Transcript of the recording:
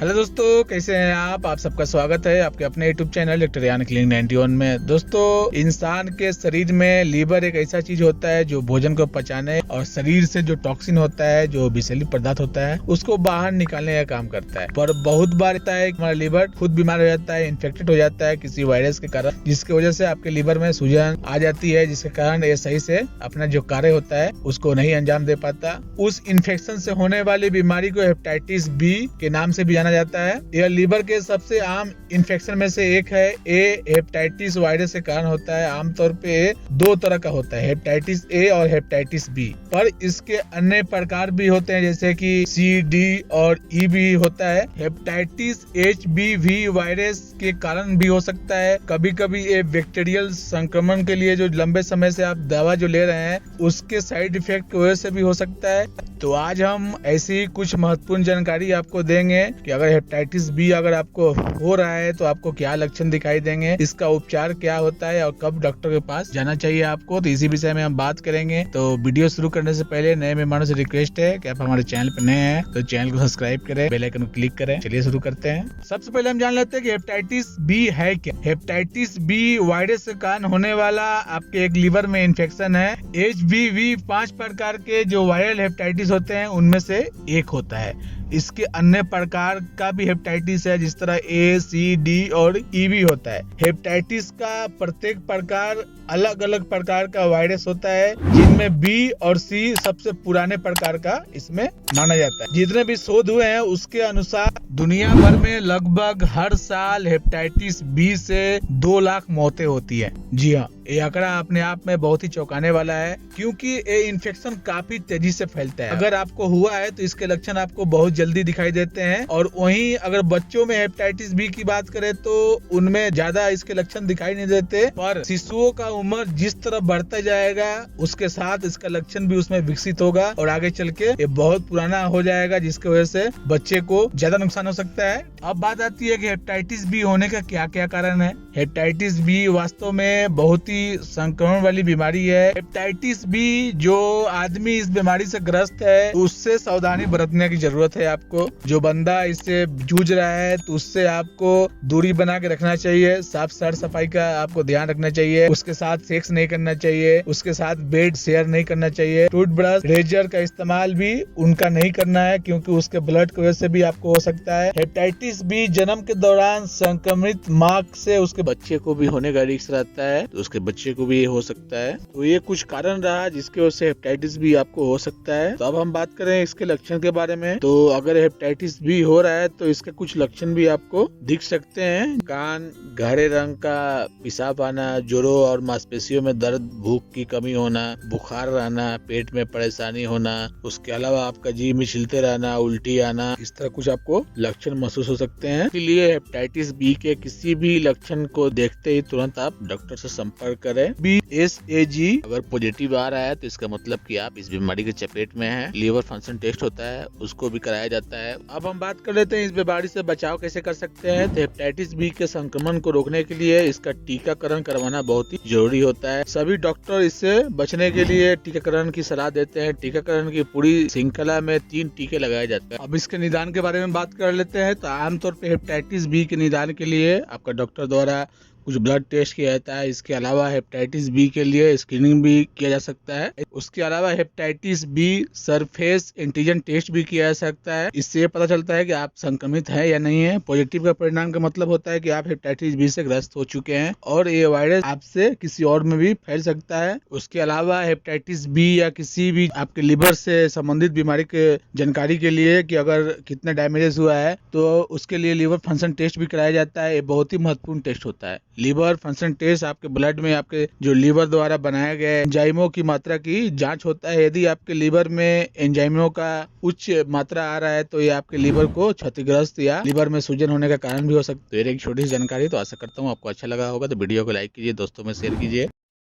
Hello दोस्तों, कैसे हैं आप सबका स्वागत है आपके अपने यूट्यूब चैनल डॉक्टर यानी क्लिनिक 91 में। दोस्तों, इंसान के शरीर में लीवर एक ऐसा चीज होता है जो भोजन को पचाने और शरीर से जो टॉक्सिन होता है, जो विषैली पदार्थ होता है, उसको बाहर निकालने का काम करता है। पर बहुत बार होता है हमारा लीवर खुद बीमार हो जाता है, इन्फेक्टेड हो जाता है किसी वायरस के कारण, जिसकी वजह से आपके लीवर में सूजन आ जाती है, जिसके कारण ये सही से अपना जो कार्य होता है उसको नहीं अंजाम दे पाता। उस इन्फेक्शन से होने वाली बीमारी को हेपेटाइटिस बी के नाम से भी जाना जाता है। यह लीवर के सबसे आम इन्फेक्शन में से एक है। ए हेपेटाइटिस वायरस के कारण होता है। आमतौर पे दो तरह का होता है, हेपेटाइटिस ए और हेपेटाइटिस बी। पर इसके अन्य प्रकार भी होते हैं, जैसे कि सी, डी और ई भी होता है। हेपेटाइटिस HBV वायरस के कारण भी हो सकता है। कभी कभी ये बैक्टीरियल संक्रमण के लिए जो लंबे समय से आप दवा जो ले रहे हैं उसके साइड इफेक्ट की वजह से भी हो सकता है। तो आज हम ऐसी कुछ महत्वपूर्ण जानकारी आपको देंगे कि अगर हेपेटाइटिस बी अगर आपको हो रहा है तो आपको क्या लक्षण दिखाई देंगे, इसका उपचार क्या होता है और कब डॉक्टर के पास जाना चाहिए आपको। तो इसी विषय में हम बात करेंगे। तो वीडियो शुरू करने से पहले नए मेहमानों से रिक्वेस्ट है कि आप हमारे चैनल पर नए हैं तो चैनल को सब्सक्राइब करें, बेल आइकन को क्लिक करें। चलिए शुरू करते हैं। सबसे पहले हम जान लेते हैं कि हेपेटाइटिस बी है क्या। हेपेटाइटिस बी वायरस के कारण होने वाला आपके एक लीवर में इन्फेक्शन है। HBV 5 प्रकार के जो वायरल हेपेटाइटिस होते हैं उनमें से एक होता है। इसके अन्य प्रकार का भी हेपेटाइटिस है, जिस तरह A, C, D और E भी होता है। हेपेटाइटिस का प्रत्येक प्रकार अलग अलग प्रकार का वायरस होता है, जिनमें B और C सबसे पुराने प्रकार का इसमें माना जाता है। जितने भी शोध हुए हैं उसके अनुसार दुनिया भर में लगभग हर साल हेपेटाइटिस बी से 2 लाख मौतें होती है। जी हाँ, ये आंकड़ा अपने आप में बहुत ही चौंकाने वाला है, क्योंकि ये इन्फेक्शन काफी तेजी से फैलता है। अगर आपको हुआ है तो इसके लक्षण आपको बहुत जल्दी दिखाई देते हैं, और वहीं अगर बच्चों में हेपेटाइटिस बी की बात करें तो उनमें ज्यादा इसके लक्षण दिखाई नहीं देते। पर शिशुओं का उम्र जिस तरह बढ़ता जाएगा उसके साथ इसका लक्षण भी उसमें विकसित होगा और आगे चल के ये बहुत पुराना हो जाएगा, जिसकी वजह से बच्चे को ज्यादा नुकसान हो सकता है। अब बात आती है कि हेपेटाइटिस बी होने का क्या क्या कारण है। हेपेटाइटिस बी वास्तव में बहुत ही संक्रमण वाली बीमारी है। हेपेटाइटिस बी जो आदमी इस बीमारी से ग्रस्त है उससे सावधानी बरतने की जरूरत है आपको। जो बंदा इससे जूझ रहा है तो उससे आपको दूरी बना के रखना चाहिए। साफ सफाई का आपको ध्यान रखना चाहिए। उसके साथ सेक्स नहीं करना चाहिए। उसके साथ बेड शेयर नहीं करना चाहिए। टूथब्रश, रेजर का इस्तेमाल भी उनका नहीं करना है, क्योंकि उसके ब्लड की वजह से भी आपको हो सकता है। हेपेटाइटिस बी जन्म के दौरान संक्रमित मां से उसके बच्चे को भी होने का रिस्क रहता है, तो उसके बच्चे को भी हो सकता है। तो ये कुछ कारण रहा जिसकी वजह से हेपेटाइटिस बी आपको हो सकता है। तो अब हम बात करें इसके लक्षण के बारे में। तो अगर हेपेटाइटिस बी हो रहा है तो इसके कुछ लक्षण भी आपको दिख सकते हैं। कान, गहरे रंग का पेशाब आना, जोड़ों और मांसपेशियों में दर्द, भूख की कमी होना, बुखार रहना, पेट में परेशानी होना, उसके अलावा आपका जी मिचलते रहना, उल्टी आना, इस तरह कुछ आपको लक्षण महसूस हो सकते हैं। इसलिए हेपेटाइटिस बी के किसी भी लक्षण को देखते ही तुरंत आप डॉक्टर से संपर्क करें। BSAG अगर पॉजिटिव आ रहा है तो इसका मतलब कि आप इस बीमारी के चपेट में हैं। लीवर फंक्शन टेस्ट होता है, उसको भी कराया जाता है। अब हम बात कर लेते हैं इस बीमारी से बचाव कैसे कर सकते हैं। तो हेपेटाइटिस बी के संक्रमण को रोकने के लिए इसका टीकाकरण करवाना बहुत ही जरूरी होता है। सभी डॉक्टर इससे बचने के लिए टीकाकरण की सलाह देते हैं। टीकाकरण की पूरी श्रृंखला में 3 टीके लगाए जाते हैं। अब इसके निदान के बारे में बात कर लेते हैं। तो आमतौर पर हेपेटाइटिस बी के निदान के लिए आपका डॉक्टर द्वारा कुछ ब्लड टेस्ट किया जाता है। इसके अलावा हेपेटाइटिस बी के लिए स्क्रीनिंग भी किया जा सकता है। उसके अलावा hepatitis B surface antigen test भी किया जा सकता है। इससे ये पता चलता है कि आप संक्रमित हैं या नहीं है। पॉजिटिव का परिणाम का मतलब होता है कि आप हेपेटाइटिस बी से ग्रस्त हो चुके हैं और ये वायरस आपसे किसी और में भी फैल सकता है। उसके अलावा हेपेटाइटिस बी या किसी भी आपके लिवर से संबंधित बीमारी के जानकारी के लिए कि अगर कितना डैमेजेस हुआ है तो उसके लिए लिवर फंक्शन टेस्ट भी कराया जाता है। ये बहुत ही महत्वपूर्ण टेस्ट होता है। लिवर फंक्शन टेस्ट आपके ब्लड में आपके जो लिवर द्वारा बनाए गए एंजाइमों की मात्रा की जांच होता है। यदि आपके लिवर में एंजाइमों का उच्च मात्रा आ रहा है तो ये आपके लिवर को क्षतिग्रस्त या लिवर में सूजन होने का कारण भी हो सकता है। तो एक छोटी सी जानकारी। तो आशा करता हूँ आपको अच्छा लगा होगा। तो वीडियो को लाइक कीजिए, दोस्तों में शेयर कीजिए।